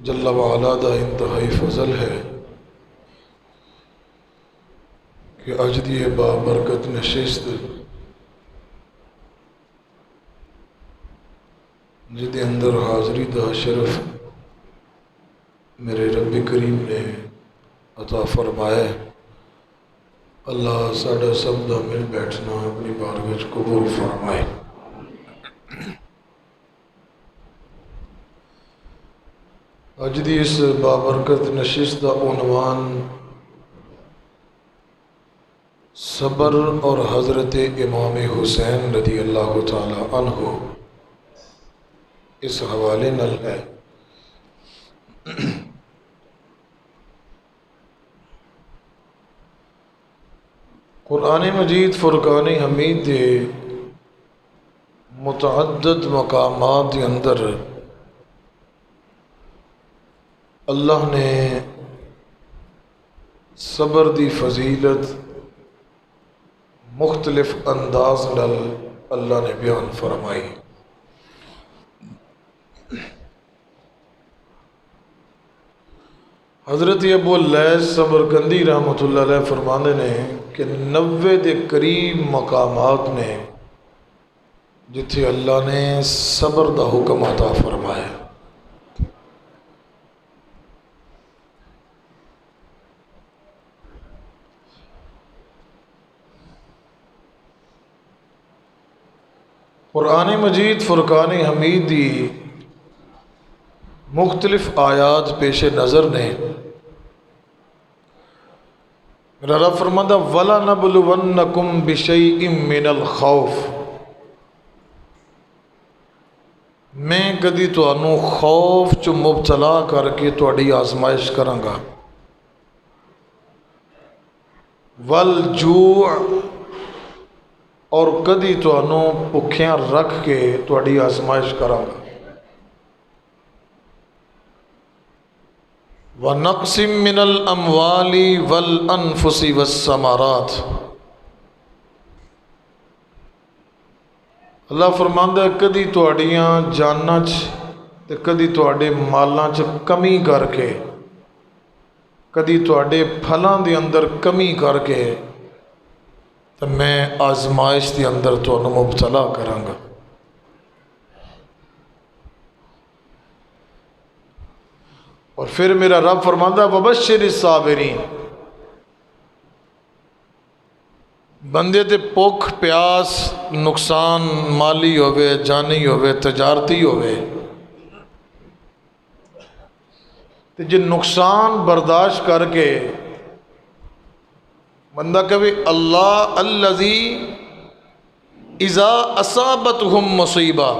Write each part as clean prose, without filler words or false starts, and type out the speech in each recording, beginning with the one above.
جل وعلا دا انتہائی فضل ہے کہ اج دی یہ بابرکت نشست جدے اندر حاضری دا شرف میرے رب کریم نے عطا فرمایا ہے۔ اللہ ساڈا سب دا مل بیٹھنا اپنی بارگاہ وچ قبول فرمائے۔ اج دی اس بابرکت نشست دا عنوان صبر اور حضرت امام حسین رضی اللہ تعالی عنہ اس حوالے نال ہے۔ قرآن مجید فرقان حمید دے متعدد مقامات کے اندر اللہ نے صبر دی فضیلت مختلف انداز نال اللہ نے بیان فرمائی۔ حضرت ابو اللیث سمرقندی رحمۃ اللہ علیہ فرمانے نے کہ 90 دے قریب مقامات نے جتھے اللہ نے صبر دا حکم عطا فرمایا۔ قرآن مجید فرقان حمید دی مختلف آیات پیش نظر نے میرا رب فرماتا وَلَنَبْلُوَنَّكُمْ بِشَيْءٍ مِّنَ الْخَوْفِ، میں کدی تانوں خوف چ مبتلا کر کے تہاڈی آزمائش کراں گا، وَالْجُوعِ، اور کدی تانوں بھکھیاں رکھ کے تہاڈی آزمائش کراں گا، وَنَقْصٍ مِّنَ الْأَمْوَالِ وَالْأَنفُسِ وَالثَّمَرَاتِ، اللہ فرماندا ہے کدی تہاڈیاں جاناں چ تے کدی تہاڈے مالاں چ کمی کر کے، کدی تہاڈے پھلاں دے اندر کمی کر کے تو میں آزمائش دے اندر تانوں مبتلا کراں گا۔ اور پھر میرا رب فرماندا وبشر الصابرین، بندے تے بھوک پیاس نقصان مالی ہوئے جانی ہوئے تجارتی ہوئے تے جے نقصان برداشت کر کے بندہ کہے اللہ الذی اذا اصابتہم مصیبہ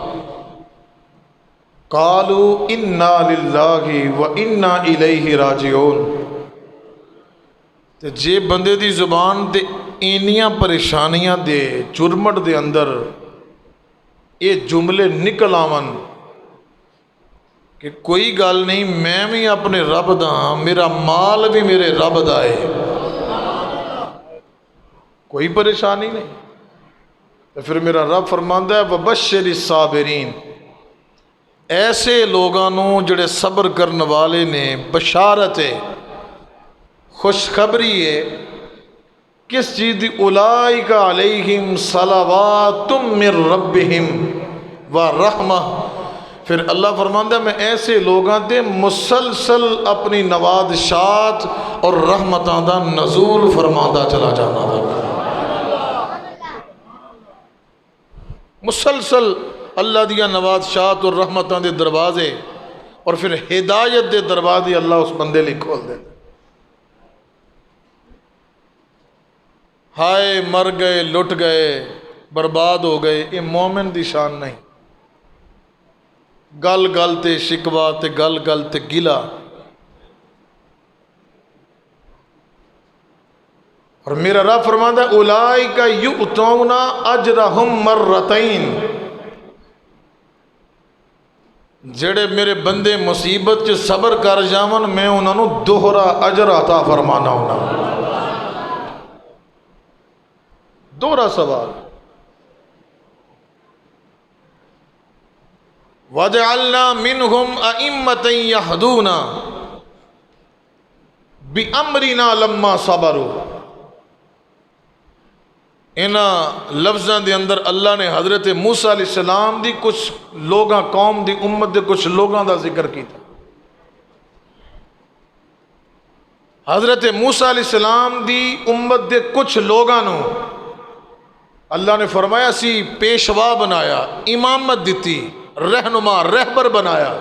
قالوا انا للہ و انا الیہ راجعون، تے جے بندے دی زبان تے اینیاں پریشانیاں دے چرمٹ دے اندر یہ جملے نکل آون کہ کوئی گل نہیں میں بھی اپنے رب دا ہاں، میرا مال بھی میرے رب دا ہے، کوئی پریشانی نہیں، تو پھر میرا رب فرماندا ہے وبشر الصابرین، ایسے لوگوں جڑے صبر کرنے والے نے بشارت ہے خوشخبری ہے کس چیز دی اولئک علیہم صلوات من ربہم ورحمہ، پھر اللہ فرماندا ہے میں ایسے لوگاں تے مسلسل اپنی نوازشات اور رحمتاں دا نزول فرماندا چلا جانا دا، مسلسل اللہ دیا نوازشات اور رحمتاں دے دروازے اور پھر ہدایت دے دروازے اللہ اس بندے لئے کھول دے۔ ہائے مر گئے لٹ گئے برباد ہو گئے، یہ مومن دی شان نہیں، گل گل تے شکوہ تے گل گل تے گلا، اور میرا رب فرماندا ہے اولئک یؤتون اجرہم مرتین، جڑے میرے بندے مصیبت چ صبر کر جاون میں انہوں نے دوہرا اجر عطا فرمانا ہونا، دوہرا سوال، وَجَعَلْنَا مِنْهُمْ أَئِمَّةً يَهْدُونَ بِأَمْرِنَا لَمَّا صَبَرُوا۔ ان لفظاں دے اندر اللہ نے حضرت موسیٰ علیہ السلام دی کچھ لوگاں، قوم دی امت دے کچھ لوگاں دا ذکر کیتا۔ حضرت موسیٰ علیہ السلام دی امت دے کچھ لوگاں نو اللہ نے فرمایا سی پیشوا بنایا، امامت دیتی، رہنما رہبر بنایا۔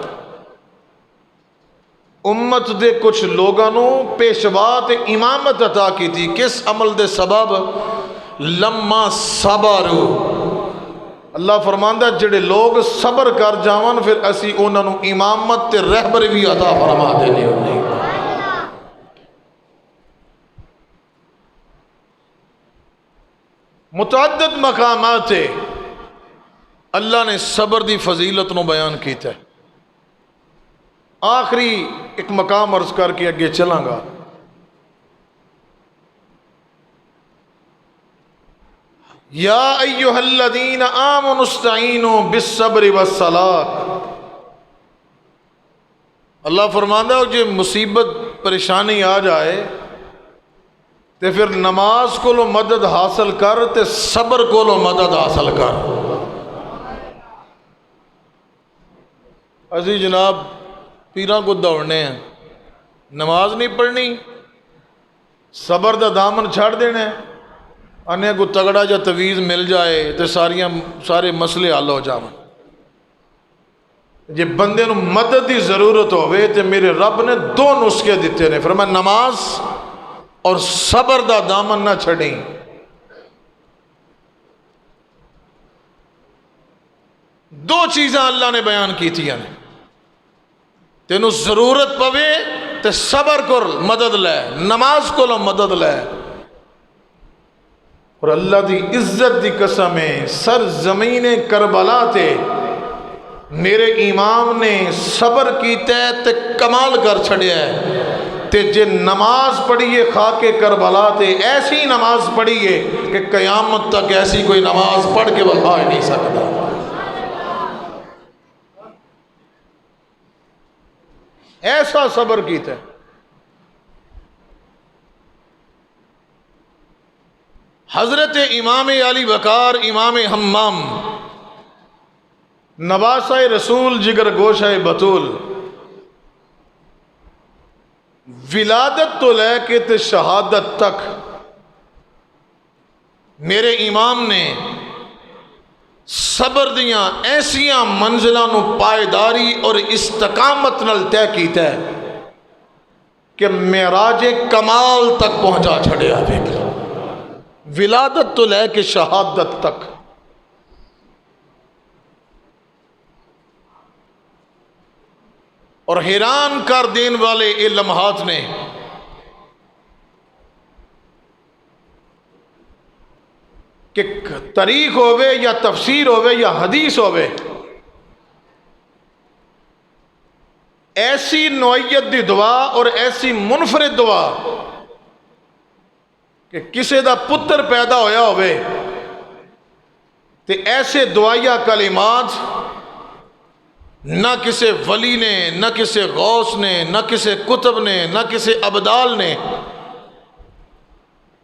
امت دے کچھ لوگاں نو پیشوا تے امامت عطا کی تھی، کس عمل دے سبب؟ لما صبروا۔ اللہ فرماندا جڑے لوگ صبر کر جاون پھر اسی انہاں نو امامت تے رہبر بھی عطا فرما دینے ہونے۔ متعدد مقامات اللہ نے صبر دی فضیلت نو بیان کیتا ہے۔ آخری ایک مقام عرض کر کے اگے چلاں گا۔ یا ایھا الذین آمنوا استعینوا بالصبر والصلاۃ۔ اللہ فرماندا ہے جو مصیبت پریشانی آ جائے تے پھر نماز کو لو مدد حاصل کر تے صبر کو لو مدد حاصل کر۔ عزیز جناب پیراں کو دوڑنے ہیں، نماز نہیں پڑھنی، صبر دا دامن چھڑ دینا ہے، انہیں کو تگڑا جا تویز مل جائے تے سارے مسئلے حل ہو جاون۔ جے بندے نو مدد دی ضرورت ہوئے تے میرے رب نے دو نسخے دیتے نے، فرمایا نماز اور صبر دا دامن نہ چھڑیں۔ دو چیزیں اللہ نے بیان کی تھی، تینوں ضرورت پوے تے صبر کر مدد لے، نماز کو لو مدد لے۔ اور اللہ دی عزت دی قسم ہے، سر زمین کربلا تے میرے امام نے صبر کیتا ہے تے کمال کر چھڑیا ہے۔ تے جے نماز پڑھیے خاک کربلا تے ایسی نماز پڑھیے کہ قیامت تک ایسی کوئی نماز پڑھ کے بخا ہی نہیں سکتا۔ ایسا صبر کیتا ہے۔ حضرت امام علی وقار امام حمام نواسہ رسول جگر گوشہ بطول، ولادت تو لے کے تے شہادت تک میرے امام نے صبر دیاں ایسیاں منزلوں نو پائیداری اور استقامت نال طے کیتا ہے کہ معراج کمال تک پہنچا چھڑیا ہے۔ ولادت تو لے کے شہادت تک۔ اور حیران کر دین والے یہ لمحات نے کہ تاریخ ہوئے یا تفسیر ہوئے یا حدیث ہوئے، ایسی نوعیت دی دعا اور ایسی منفرد دعا کہ کسے دا پتر پیدا ہویا ہوئے تے ایسے دعائیہ کلمات نہ کسے ولی نے، نہ کسے غوث نے، نہ کسے کتب نے، نہ کسے ابدال نے،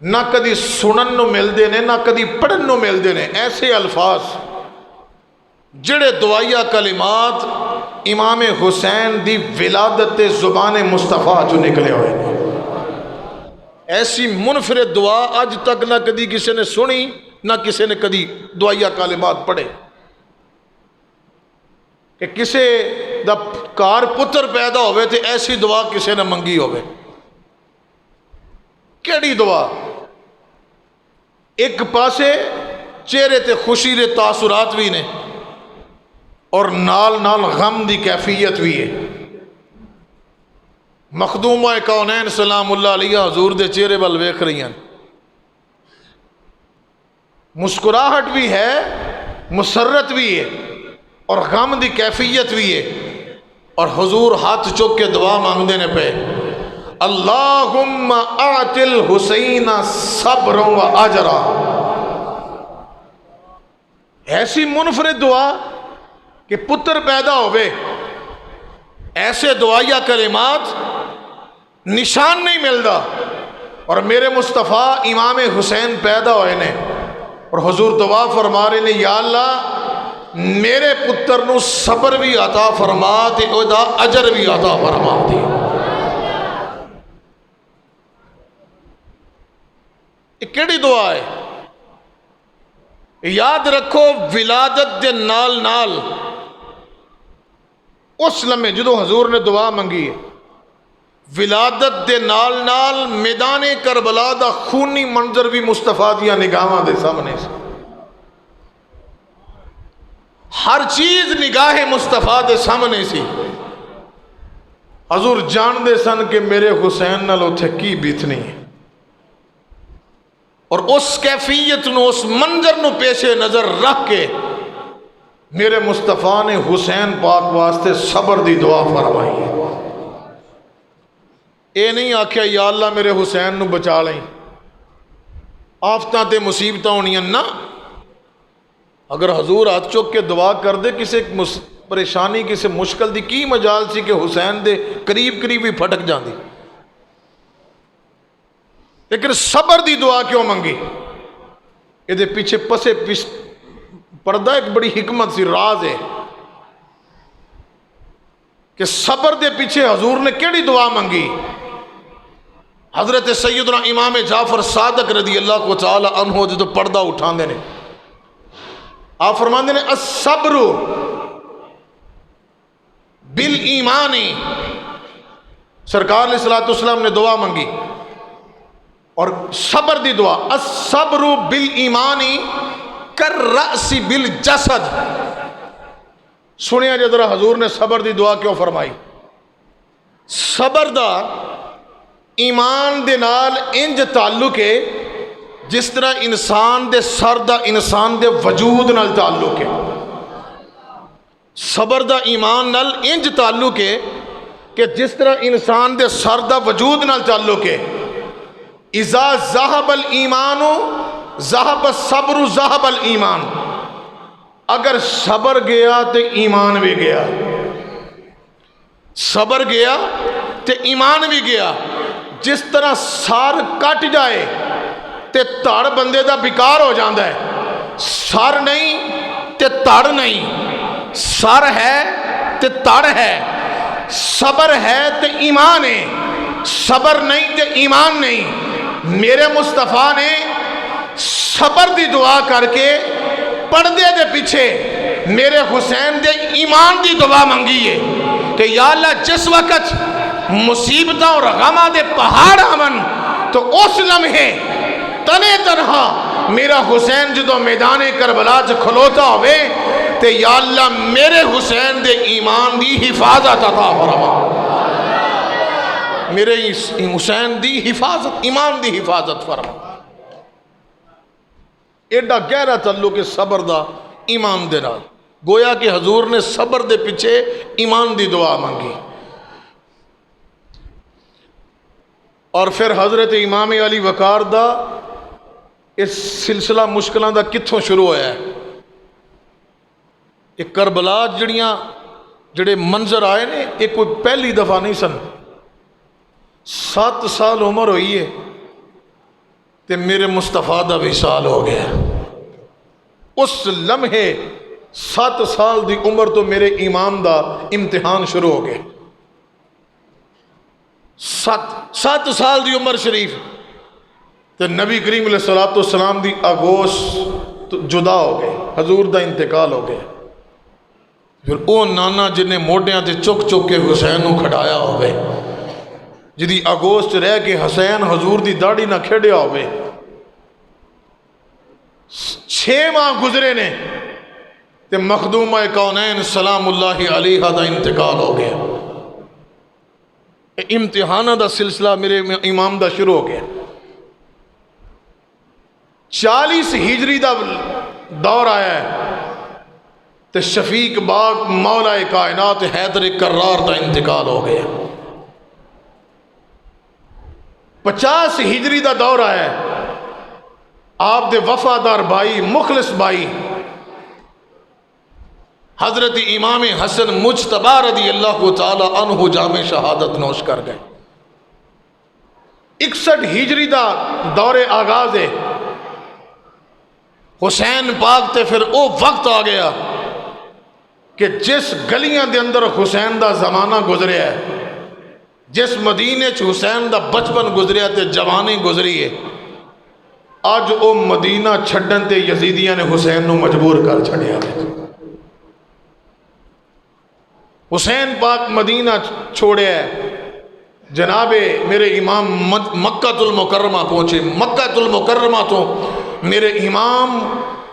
نہ کدی سنن نو مل دے نے، نہ کدی پڑھن نو مل دے نے۔ ایسے الفاظ جڑے دعائیہ کلمات امام حسین دی ولادت زبان مصطفیٰ جو نکلے ہوئے ہیں، ایسی منفرد دعا اج تک نہ کدی کسی نے سنی، نہ کسی نے کدی دعائیہ کلمات پڑھے کہ کسے دا کار پتر پیدا ہوئے تے ایسی دعا کسی نے منگی ہوئے۔ کیڑی دعا؟ ایک پاسے چہرے تے خوشی دے تاثرات بھی نے اور نال نال غم دی کیفیت بھی ہے۔ مخدومہ کونین سلام اللہ علیہ حضور دے چہرے بل ویکھ رہی ہیں، مسکراہٹ بھی ہے، مسرت بھی ہے اور غم دی کیفیت بھی ہے، اور حضور ہاتھ چک کے دعا مانگتے نے پہ، اللہم اعط الحسین صبرا و اجرا۔ ایسی منفرد دعا کہ پتر پیدا ہوئے، ایسے دعائیہ کلمات نشان نہیں ملتا، اور میرے مصطفیٰ امام حسین پیدا ہوئے نے اور حضور دعا فرما رہے نے، یا اللہ میرے پتر نو صبر بھی عطا فرما تے اودا اجر بھی عطا فرما دے۔ یہ کیڑی دعا ہے؟ یاد رکھو ولادت دے نال نال اس لمحے جدو حضور نے دعا منگی ہے، ولادت دے نال نال میدان کربلا دا خونی منظر بھی مصطفیٰ دیا نگاہاں دے سامنے سے، ہر چیز نگاہ مصطفیٰ دے سامنے سی۔ حضور جان دے سن کہ میرے حسین نال اتھے کی بیتنی ہے، اور اس کیفیت نو، اس منظر نو پیش نظر رکھ کے میرے مصطفیٰ نے حسین پاک واسطے صبر دی دعا فرمائی ہے۔ اے نہیں آکھیا یا اللہ میرے حسین نو بچا لیں، آفتاں تے مصیبتاں ہونیاں نا۔ اگر حضور ہاتھ چک کے دعا کر دے کسی پریشانی کسی مشکل دی کی مجال سی کہ حسین دے قریب قریب ہی پھٹک جاندی، لیکن صبر دی دعا کیوں منگی؟ یہ دے پیچھے پسے پردہ ایک بڑی حکمت سی، راز ہے کہ صبر دے پیچھے حضور نے کیڑی دعا منگی؟ حضرت سیدنا امام جعفر صادق رضی اللہ کو تعالی عنہ جو پردہ اٹھاندے نے، آپ فرماندے نے الصبر بالایمان، سرکار علیہ الصلوۃ والسلام نے دعا منگی اور صبر دی دعا، الصبر بالایمان کالرأس بالجسد۔ سنیا جدرا حضور نے صبر دی دعا کیوں فرمائی؟ صبر دا ایمان دے نال انج تعلق ہے جس طرح انسان دے سر دا انسان دے وجود نال تعلق ہے۔ صبر دا ایمان نال انج تعلق ہے کہ جس طرح انسان دے سر دا وجود نال تعلق ہے۔ اذا ذہب الایمان ذہب الصبر ذہب الایمان، اگر صبر گیا تو ایمان بھی گیا، صبر گیا تو ایمان بھی گیا۔ جس طرح سر کٹ جائے تے تڑ بندے دا بیکار ہو جاندہ ہے، سر نہیں تے تڑ نہیں، سر ہے تے تڑ ہے، صبر ہے تے ایمان ہے، صبر نہیں تے ایمان نہیں۔ میرے مصطفیٰ نے صبر دی دعا کر کے پردے دے پیچھے میرے حسین دے ایمان دی دعا منگی ہے کہ یا اللہ جس وقت مصیبتاں اور غمہ دے پہاڑ آمن تو اس لمحے تنے تنہا میرا حسین جدو میدان کربلا چ کھلوتا ہوئے تے یا اللہ میرے حسین دے ایمان دی حفاظت عطا فرما، میرے حسین دی حفاظت، ایمان دی حفاظت فرما۔ ایڈا گہرا تعلق ہے صبر دا ایمان دے نال، گویا کہ حضور نے صبر دے پیچھے ایمان دی دعا مانگی۔ اور پھر حضرت امام علی وقار دا اس سلسلہ مشکلوں دا کتھوں شروع ہویا ہے؟ ایک کربلا جڑے منظر آئے نے ایک کوئی پہلی دفعہ نہیں سن، 7 سال عمر ہوئی ہے تے میرے مصطفیٰ دا وصال ہو گیا۔ اس لمحے 7 سال دی عمر تو میرے ایمان دا امتحان شروع ہو گئے۔ 7 سال دی عمر شریف تے نبی کریم علیہ الصلوۃ والسلام دی آگوش جدا ہو گئے، حضور دا انتقال ہو گیا۔ پھر او نانا جنہیں موڈیاں تے چک چک کے حسین نو کھڑایا ہوئے، جدی آگوش رہ کے حسین حضور دی داڑھی نہ کھڑیا ہوئے، 6 ماہ گزرے نے تے مخدومہ کونین سلام اللہ علیہ دا انتقال ہو گیا۔ امتحانہ دا سلسلہ میرے امام دا شروع ہو گیا۔ 40 ہجری دا دور آیا ہے تے شفیق باغ مولا کائنات حیدر کرار دا انتقال ہو گیا۔ 50 ہجری دا دور آیا ہے، آپ دے وفادار بھائی مخلص بھائی حضرت امام حسن مجتبی رضی اللہ تعالی عنہ جامع شہادت نوش کر گئے۔ 61 ہجری دا دور آغاز ہے، حسین پاک تے پھر او وقت آ گیا کہ جس گلیاں دے اندر حسین دا زمانہ گزریا ہے، جس مدینے چ حسین دا بچپن گزریا تے جوانی گزری ہے، آج او مدینہ چھڈن تے یزیدیاں نے حسین نو مجبور کر چھڑیا ہے۔ حسین پاک مدینہ چھوڑیا ہے، جناب میرے امام مکہ المکرمہ پہنچے، مکہ المکرمہ تو میرے امام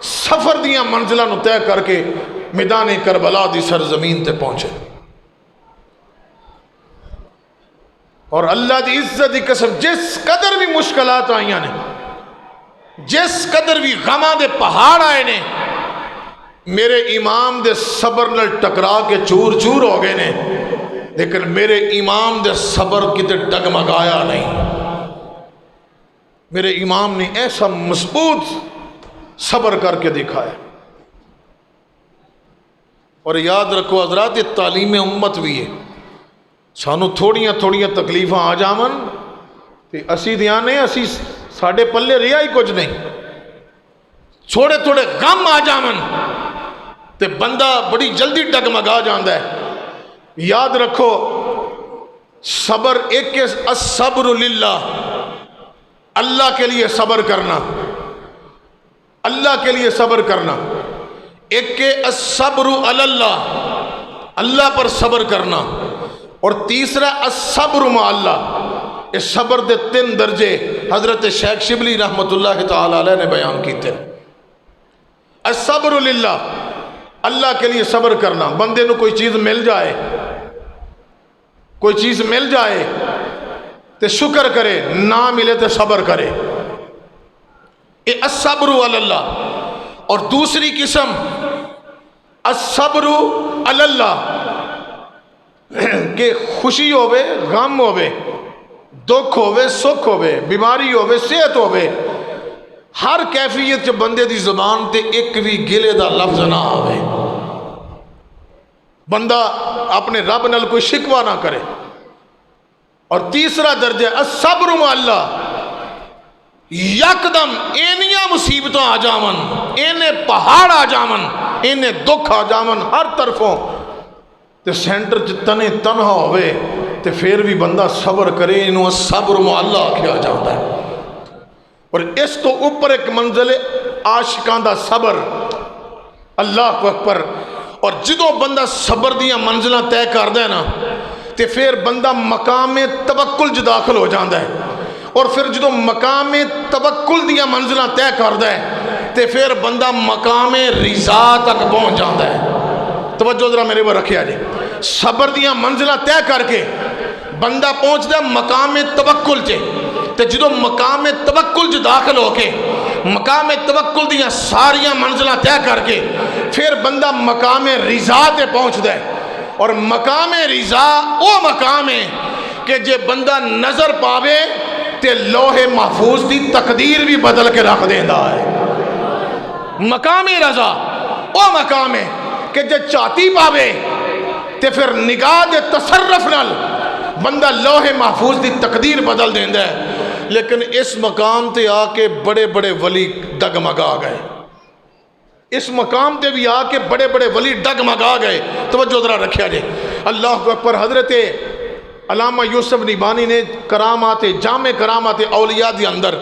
سفر دیاں منزلہ نو طے کر کے میدان کربلا دی سرزمین تے پہنچے، اور اللہ دی عزت دی قسم جس قدر بھی مشکلات آئیاں نے، جس قدر بھی غماں دے پہاڑ آئے نے، میرے امام دے صبر نال ٹکرا کے چور چور ہو گئے نے، لیکن میرے امام دے صبر کتے ڈگمگایا نہیں۔ میرے امام نے ایسا مضبوط صبر کر کے دکھایا۔ اور یاد رکھو حضرات، یہ تعلیم امت بھی ہے، سانو تھوڑیاں تھوڑیاں تکلیفاں آ جاون تے اسی دیانے اسی ساڑھے پلے رہا ہی کچھ نہیں، چھوڑے تھوڑے غم آ جاون تے بندہ بڑی جلدی ڈگمگا جاندہ ہے۔ یاد رکھو صبر ایک الصبر للہ، اللہ کے لیے صبر کرنا، اللہ کے لیے صبر کرنا، ایک الصبر علی اللہ، اللہ پر صبر کرنا، اور تیسرا الصبر مع اللہ۔ اس صبر دے 3 درجے حضرت شیخ شبلی رحمت اللہ تعالی علیہ نے بیان کیتے۔ الصبر للہ، اللہ کے لیے صبر کرنا، بندے نو کوئی چیز مل جائے، کوئی چیز مل جائے تے شکر کرے، نہ ملے تے صبر کرے، یہ الصبر علی اللہ۔ اور دوسری قسم الصبر علی اللہ، کہ خوشی ہوئے، غم ہوئے، دکھ ہوئے، سکھ ہوئے، بیماری ہوئے، صحت ہوئے، ہر کیفیت چ بندے دی زبان تے ایک بھی گلے دا لفظ نہ آوے، بندہ اپنے رب نال کوئی شکوہ نہ کرے۔ اور تیسرا درجہ الصبر مع اللہ، یکدم اینیاں مصیبتوں آ جاون، اینے پہاڑ آ جاون، اینے دکھ آ جاون ہر طرفوں، تے سینٹر تنے تنہا ہوئے تے پھر بھی بندہ صبر کرے، انہوں الصبر مع اللہ کیا جاتا ہے۔ اور اس تو اوپر ایک منزل عاشقاں دا صبر، اللہ اکبر۔ اور جدوں بندہ صبر دیاں منزلہ طے کر دے نا تے پھر بندہ مقام توکل جو داخل ہو جاندہ ہے، اور پھر جدوں مقام توکل دیاں منزلہ طے کر دے تے پھر بندہ مقام رضا تک پہنچ جاندہ ہے۔ توجہ ذرا میرے وہ رکھیا جی، صبر دیاں منزلہ طے کر کے بندہ پہنچ دے مقام توکل چے، تے جدوں مقام توکل جو داخل ہو کے مقام توکل دیاں ساریاں منزلہ طے کر کے پھر بندہ مقام رضا تے پہنچ دے۔ اور مقام رضا او مقام ہے کہ جے بندہ نظر پاوے تے لوح محفوظ دی تقدیر بھی بدل کے رکھ دیندہ ہے۔ مقام رضا او مقام ہے کہ جے چاہتی پاوے تے پھر نگاہ دے تصرف نال بندہ لوح محفوظ دی تقدیر بدل دیندہ ہے۔ لیکن اس مقام تے آ کے بڑے بڑے ولی ڈگمگا گئے، اس مقام تے بھی آ کے بڑے بڑے ولی ڈگمگا گئے۔ توجہ ذرا رکھیا جائے، اللہ اکبر۔ حضرت علامہ یوسف نبانی نے کرامات جامع کرامات اولیاء دی اندر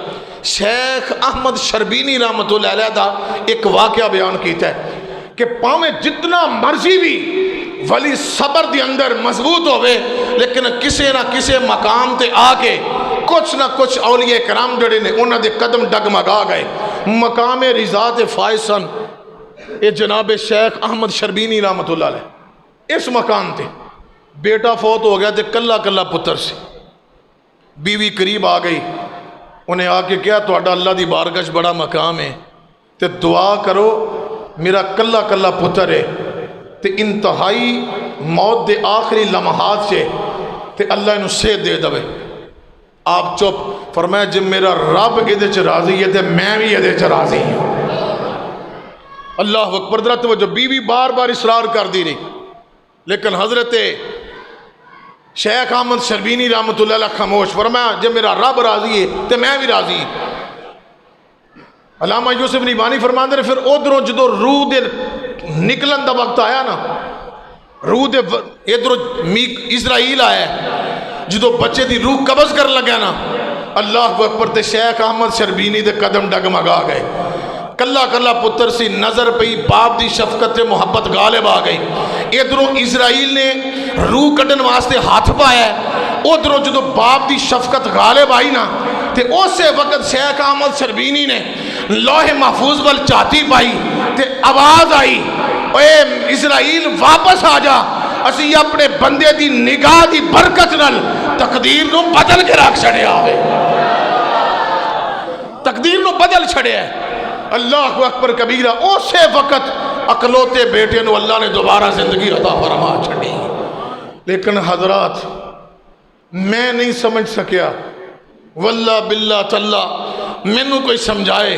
شیخ احمد شربینی رحمت اللہ علیہ دا ایک واقعہ بیان کیتا ہے کہ پاویں جتنا مرضی بھی ولی صبر دی اندر مضبوط ہوئے، لیکن کسے نہ کسے مقام تے آ کے کچھ نہ کچھ اولیاء کرام جڑے نے انہاں دے قدم ڈگمگا گئے۔ مقام رضا تے فائز سن اے جناب شیخ احمد شربینی رحمت اللہ علیہ۔ اس مقام تے بیٹا فوت ہو گیا تے کلا کلا پتر سے، بیوی قریب آ گئی، انہیں آ کے کیا تو اللہ دی بارگاہ بڑا مقام ہے تے دعا کرو، میرا کلا کلا پتر ہے تے انتہائی موت دے آخری لمحات سے تے اللہ انہوں صحت دے دوے۔ آپ چپ فرمایا جب میرا رب ادھے چ راضی ہے تے میں بھی ادھے چ راضی ہوں۔ اللہ اکبر، ذرا توجہ، بیوی بار بار اصرار کر دی رہی، لیکن حضرت شیخ احمد شربینی رحمۃ اللہ علیہ خاموش، فرمایا جب میرا رب راضی ہے تو میں بھی راضی ہوں۔ علامہ یوسف نیبانی فرماندے نے پھر ادھروں جدو روح دے نکلن دا وقت آیا نا، روح دے ادھروں اسرائیل آیا، جدو بچے دی روح قبض کر لگا نا، اللہ اکبر، تے شیخ احمد شربینی دے قدم ڈگمگا گئے، کلا کلا پتر سی نظر پئی، باپ دی شفقت تے محبت غالب آ گئی۔ ادھروں اسرائیل نے روح کڈن واسطے ہاتھ پایا، ادھروں جدو باپ دی شفقت غالب آئی نا، تے اسے وقت شیخ احمد شربینی نے لوح محفوظ وال چاتی پائی، تے آواز آئی، اے اسرائیل واپس آ جا، اسی اپنے بندے دی نگاہ دی برکت نال تقدیر نو بدل کے رکھ چھڑیا ہوئے، تقدیر نو بدل چھڑیا ہے۔ اللہ اکبر کبیرہ، اسے وقت اکلوتے بیٹے نو اللہ نے دوبارہ زندگی عطا فرما چھڑی۔ لیکن حضرات میں نہیں سمجھ سکیا، واللہ باللہ تاللہ مینوں کوئی سمجھائے،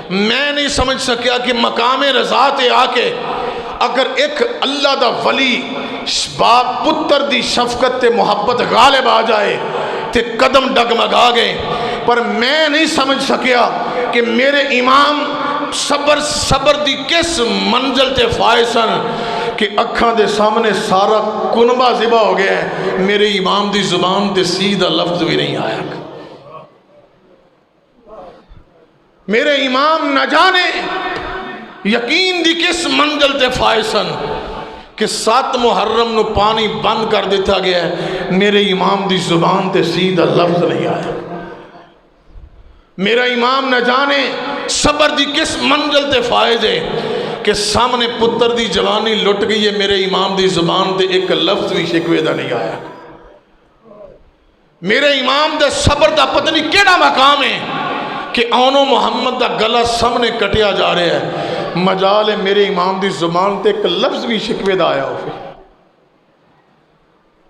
میں نہیں سمجھ سکیا کہ مقام رضا تے آ کے اگر ایک اللہ دا ولی باپ پتر دی شفقت تے محبت غالب آ جائے تے قدم ڈگمگا گئے، پر میں نہیں سمجھ سکیا کہ میرے امام صبر دی کس منزل تے فائسن کہ اکھاں دے سامنے سارا کنبہ ذبح ہو گیا ہے، میرے امام دی زبان تے سیدھا لفظ بھی نہیں آیا۔ میرے امام نہ جانے یقین دی کس منزل تے فائسن کہ 7 محرم نو پانی بند کر دیتا گیا ہے، میرے امام دی زبان تے سیدھا لفظ نہیں آیا۔ میرا امام نہ جانے صبر دی کس منزل تے فائز ہے کہ سامنے پتر دی جوانی لٹ گئی ہے، میرے امام دی زبان تے ایک لفظ بھی شکوے دا نہیں آیا۔ میرے امام دے صبر دا پتہ نہیں کیڑا مقام ہے کہ آنو محمد دا گلا سامنے کٹیا جا رہا ہے، مجال ہے میرے امام دی زبان تے ایک لفظ بھی شکوے دا آیا ہوئے۔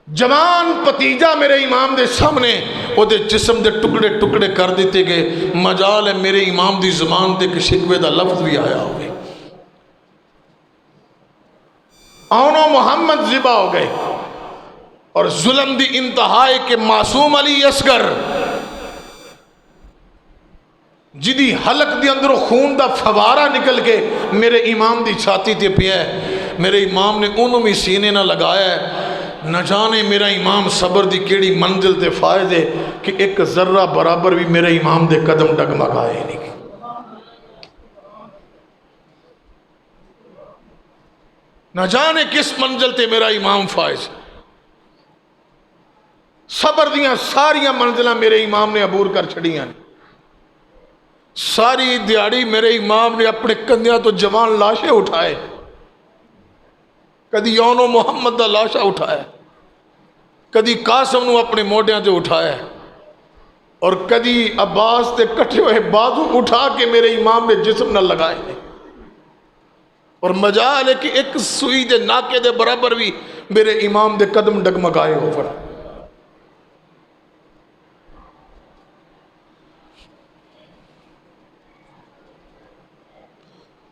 جوان پتیجہ میرے امام دے سامنے وہ دے جسم دے ٹکڑے ٹکڑے کر دیتے گئے، مجال ہے میرے امام دی زبان تے ایک شکوے دا لفظ بھی آیا ہوئے۔ آنو محمد ذبح ہو گئے اور ظلم دی انتہائی کے معصوم علی اصغر جدی حلق دی اندروں خون دا فوارہ نکل کے میرے امام دی چھاتی تے پیا ہے، میرے امام نے انہوں بھی سینے نہ لگایا ہے۔ نہ جانے میرا امام صبر دی کیڑی منزل تے فائد ہے کہ ایک ذرہ برابر بھی میرے امام دے قدم ڈگمگائے نہیں۔ نہ جانے کس منزل تے میرا امام فائز ہے۔ صبر دیاں ساریاں منزلہ میرے امام نے عبور کر چھڑیاں، ساری دیاڑی میرے امام نے اپنے کندھیاں تو جوان لاشیں اٹھائے، کدی یونو محمد دا لاشا اٹھایا، کدی قاسم نو اپنے موڈیاں تے اٹھایا، اور کدی عباس تے کٹھے ہوئے بازو اٹھا کے میرے امام نے جسم نہ لگائے، اور مجال ہے کہ ایک سوئی دے ناکے دے برابر بھی میرے امام دے قدم ڈگمگائے ہو فرا۔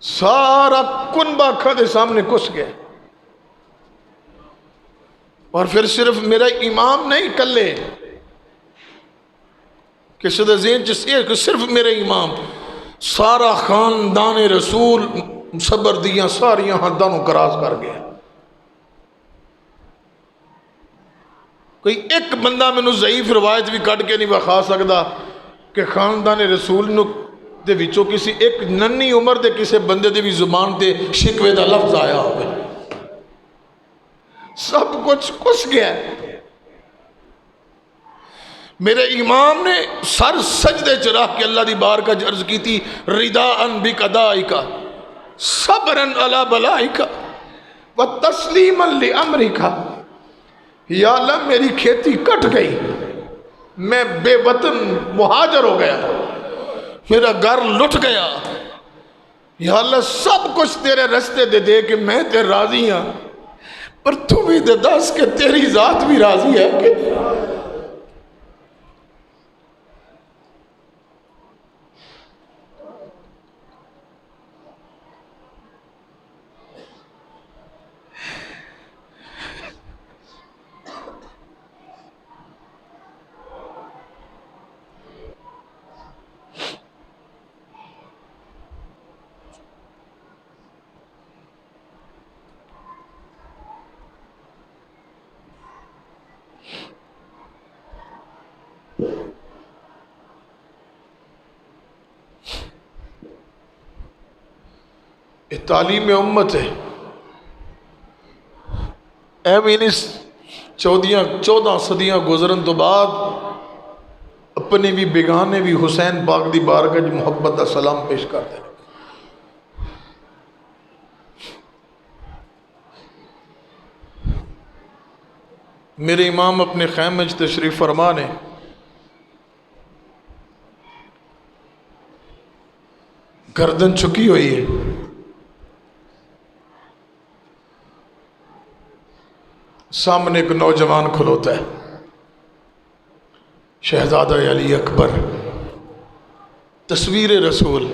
سارا کنبہ اکھاں دے سامنے کس گئے، اور پھر صرف میرا امام نہیں کلے کہ صدر زین جسے کہ صرف میرے امام، سارا خاندان رسول صبر دیاں ساریاں حدانوں کراس کر گیا۔ کوئی ایک بندہ میں نو ضعیف روایت بھی کٹ کے نہیں بخا سکتا کہ خاندان رسول نو دے وچوں کسی ایک ننی عمر دے کسی بندے دے بھی زبان تے شکوے دا لفظ آیا ہوئے۔ سب کچھ کس گیا ہے۔ میرے امام نے سر سجدے چرا کے اللہ دی بار کا عرض کی تھی، رداءً بقضائک صبراً علی بلائک وتسلیماً لامرک۔ یا اللہ میری کھیتی کٹ گئی، میں بے وطن مہاجر ہو گیا، میرا گھر لٹ گیا، یا اللہ سب کچھ تیرے رستے دے دے کہ میں تے راضی ہاں، پر تو بھی دے دس کہ تیری ذات بھی راضی ہے کہ یہ تعلیم امت ہے۔ ایویں 14 صدیاں گزرن تو بعد اپنے بھی بیگانے بھی حسین پاک دی بارگاہ وچ محبت دا سلام پیش کرتے ہیں۔ میرے امام اپنے خیمے وچ تشریف فرما نے، گردن چکی ہوئی ہے، سامنے ایک نوجوان کھلوتا ہے، شہزادہ علی اکبر، تصویر رسول،